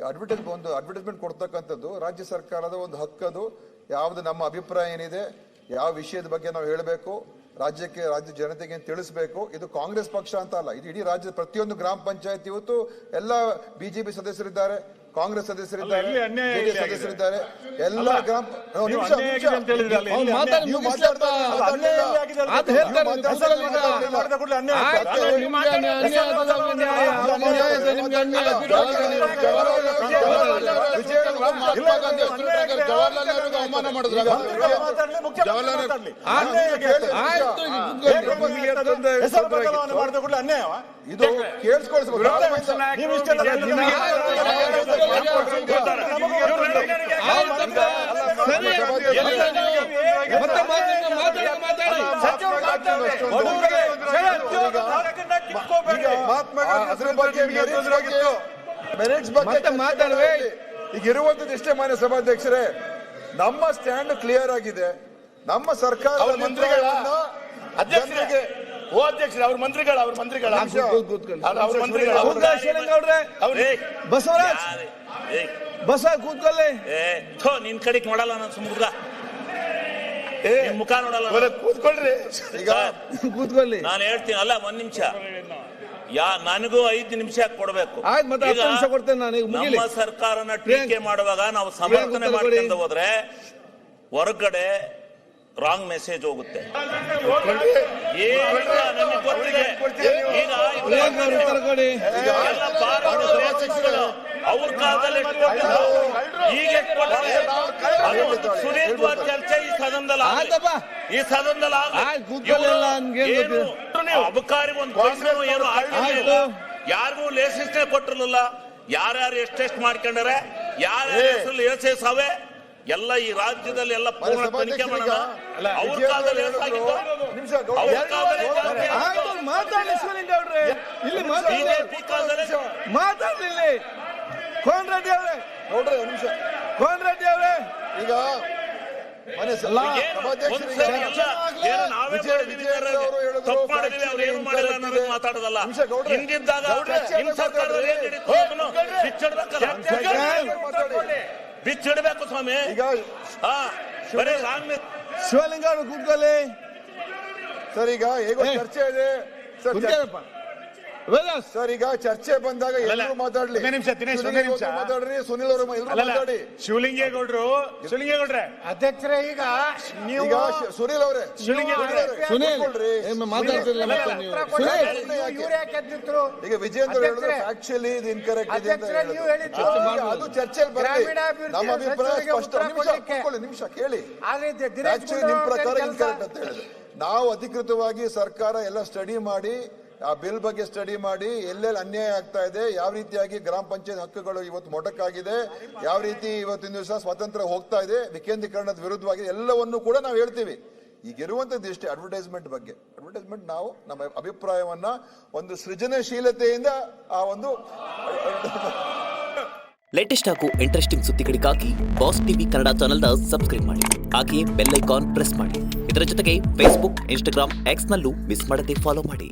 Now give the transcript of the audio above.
Advertisement ಕೊಡ್ತಕ್ಕಂಥದ್ದು ರಾಜ್ಯ ಸರ್ಕಾರದ ಒಂದು ಹಕ್ಕದು. ಯಾವ್ದು ನಮ್ಮ ಅಭಿಪ್ರಾಯ ಏನಿದೆ, ಯಾವ ವಿಷಯದ ಬಗ್ಗೆ ನಾವು ಹೇಳಬೇಕು, ರಾಜ್ಯ ಜನತೆಗೆ ತಿಳಿಸಬೇಕು. ಇದು ಕಾಂಗ್ರೆಸ್ ಪಕ್ಷ ಅಂತ ಅಲ್ಲ, ಇದು ಇಡೀ ರಾಜ್ಯದ ಪ್ರತಿಯೊಂದು ಗ್ರಾಮ ಪಂಚಾಯತ್. ಇವತ್ತು ಎಲ್ಲ ಬಿಜೆಪಿ ಸದಸ್ಯರಿದ್ದಾರೆ, ಕಾಂಗ್ರೆಸ್ ಸದಸ್ಯರಿದ್ದಾರೆ, ಜೆಡಿಎಸ್ ಸದಸ್ಯರಿದ್ದಾರೆ. ಎಲ್ಲ ಗ್ರಾಮ ಅವಮಾನ ಮಾಡಿದ್ರು. ಇದು ಕೇಳಿಸ್ಕೊಳ್ಬೇಕು. ಈಗ ಇರುವಂತದ್ದು ಇಷ್ಟೇ ಮಾನ್ಯ ಸಭಾಧ್ಯಕ್ಷರೇ, ನಮ್ಮ ಸ್ಟ್ಯಾಂಡ್ ಕ್ಲಿಯರ್ ಆಗಿದೆ. ನಮ್ಮ ಸರ್ಕಾರ ಅಧ್ಯಕ್ಷರಿಗೆ ಅವ್ರ ಮಂತ್ರಿಗಳ ಬಸವರಾಜ್ ಕೂತ್ಕೊಳ್ಳಿ. ನಿನ್ ಕಡೆಗೆ ನೋಡಲ್ಲ ನಾನು ಸುಮ್ಗ ಮುಖ ನೋಡಲ್ಲ. ಕೂತ್ಕೊಳ್ರಿ. ಈಗ ಕೂತ್ಕೊಳ್ಳಿ. ನಾನು ಹೇಳ್ತೀನಿ ಅಲ್ಲ, ಒಂದ್ ನಿಮಿಷ. ನನಗೂ 5 ನಿಮಿಷ ಕೊಡ್ಬೇಕು. ನಮ್ಮ ಸರ್ಕಾರನ ಟೀಕೆ ಮಾಡುವಾಗ ನಾವು ಸಮರ್ಥನೆ ಮಾಡ್ಕೊಂಡು ಹೋದ್ರೆ ಹೊರಗಡೆ ರಾಂಗ್ ಮೆಸೇಜ್ ಹೋಗುತ್ತೆ. ಅವ್ರ ಕಾಲದಲ್ಲಿ ಈಗ ಸುದೀರ್ಘವಾದ ಚರ್ಚೆ ಈ ಸದನದಲ್ಲಿ ಅಬಕಾರಿ ಒಂದು ಏನು ಯಾರಿಗೂ ಲೈಸೆನ್ಸ್ ಕೊಟ್ಟಿರಲಿಲ್ಲ. ಯಾರ್ಯಾರು ಎಷ್ಟೆಷ್ಟು ಮಾಡ್ಕೊಂಡಾರೆ, ಯಾರ್ಯಾರ ಎಸ್ಎಸ್ವೆ ಎಲ್ಲ ಈ ರಾಜ್ಯದಲ್ಲಿ ಎಲ್ಲ ಪೂರ್ಣ ತನಿಖೆ ಮಾಡೋಣ. ಅವ್ರ ಕಾಲದಲ್ಲಿ ಮಾತಾಡ್ಲಿಲ್ಲ ಕೋನ್ ರೆಡ್ಡಿ ಅವರೇ, ನೋಡ್ರಿ ಒಂದು ನಿಮಿಷ. ಕೋನ್ ರೆಡ್ಡಿ ಅವರೇ, ಈಗ ಮಾತಾಡೋದಲ್ಲ. ಹಿಂದಿದ್ದಾಗ ಬಿಚ್ಚಿಡ್ಬೇಕು ಸ್ವಾಮಿ. ಶಿವಲಿಂಗ ಅವರು ಕೂತ್ಕೊಳ್ಳಿ. ಸರ್, ಈಗ ಹೇಗೋ ಚರ್ಚೆ ಇದೆ ಸರ್. ಈಗ ಚರ್ಚೆ ಬಂದಾಗ ಎಲ್ಲರೂ ಮಾತಾಡ್ಲಿ. ಮಾತಾಡ್ರಿ, ಸುನಿಲ್ ಅವರು ಮಾತಾಡಿ. ಶಿವಲಿಂಗೇಗೌಡ್ರೆ ಅಧ್ಯಕ್ಷರೇ, ಈಗ ನೀವು ಸುನಿಲ್ ಅವರೇ ಈಗ ವಿಜೇಂದ್ರ ಹೇಳಿದ್ರೆ ಆಕ್ಚುಲಿ ಇದು ಇನ್ಕರೆಕ್ಟ್ ಇದೆ ಅಂತ ಅದು ಚರ್ಚೆಯಲ್ಲಿ ಬರಲಿ. ನಮ್ಮ ಅಭಿಪ್ರಾಯ ಸ್ಪಷ್ಟ. ನಿಮಿಷ ಕೇಳಿ. ಆಕ್ಚುಲಿ ನಿಮ್ ಪ್ರಕಾರ ಇನ್ಕರೆಕ್ಟ್ ಅಂತ ಹೇಳಿದ್ರೆ ನಾವು ಅಧಿಕೃತವಾಗಿ ಸರ್ಕಾರ ಎಲ್ಲ ಸ್ಟಡಿ ಮಾಡಿ, ಆ ಬಿಲ್ ಬಗ್ಗೆ ಸ್ಟಡಿ ಮಾಡಿ, ಎಲ್ಲೆಲ್ಲಿ ಅನ್ಯಾಯ ಆಗ್ತಾ ಇದೆ, ಯಾವ ರೀತಿಯಾಗಿ ಗ್ರಾಮ ಪಂಚಾಯತ್ ಹಕ್ಕುಗಳು ಇವತ್ತು ಮೊಟಕಾಗಿದೆ, ಯಾವ ರೀತಿ ಇವತ್ತಿನ ದಿವಸ ಸ್ವಾತಂತ್ರ್ಯ ಹೋಗ್ತಾ ಇದೆ, ವಿಕೇಂದ್ರೀಕರಣದ ವಿರುದ್ಧವಾಗಿ ಎಲ್ಲವನ್ನೂ ಕೂಡ ನಾವು ಹೇಳ್ತೀವಿ. ಈಗ ಇರುವಂತದ್ದು ಇಷ್ಟೇ ಅಡ್ವರ್ಟೈಸ್ಮೆಂಟ್ ಬಗ್ಗೆ. ಅಡ್ವರ್ಟೈಸ್ಮೆಂಟ್ ನಾವು ನಮ್ಮ ಅಭಿಪ್ರಾಯವನ್ನ ಒಂದು ಸೃಜನಶೀಲತೆಯಿಂದ ಆ ಒಂದು ಲೇಟೆಸ್ಟ್ ಹಾಗೂ ಇಂಟ್ರೆಸ್ಟಿಂಗ್ ಸುದ್ದಿಗಳಿಗಾಗಿ ಬಾಸ್ ಟಿವಿ ಕನ್ನಡ ಚಾನೆಲ್ನ ಸಬ್ಸ್ಕ್ರೈಬ್ ಮಾಡಿ. ಹಾಗೆಯೇ ಬೆಲ್ ಐಕಾನ್ ಪ್ರೆಸ್ ಮಾಡಿ. ಇದರ ಜೊತೆಗೆ ಫೇಸ್ಬುಕ್, ಇನ್ಸ್ಟಾಗ್ರಾಮ್, ಎಕ್ಸ್ ನಲ್ಲೂ ಮಿಸ್ ಮಾಡದೆ ಫಾಲೋ ಮಾಡಿ.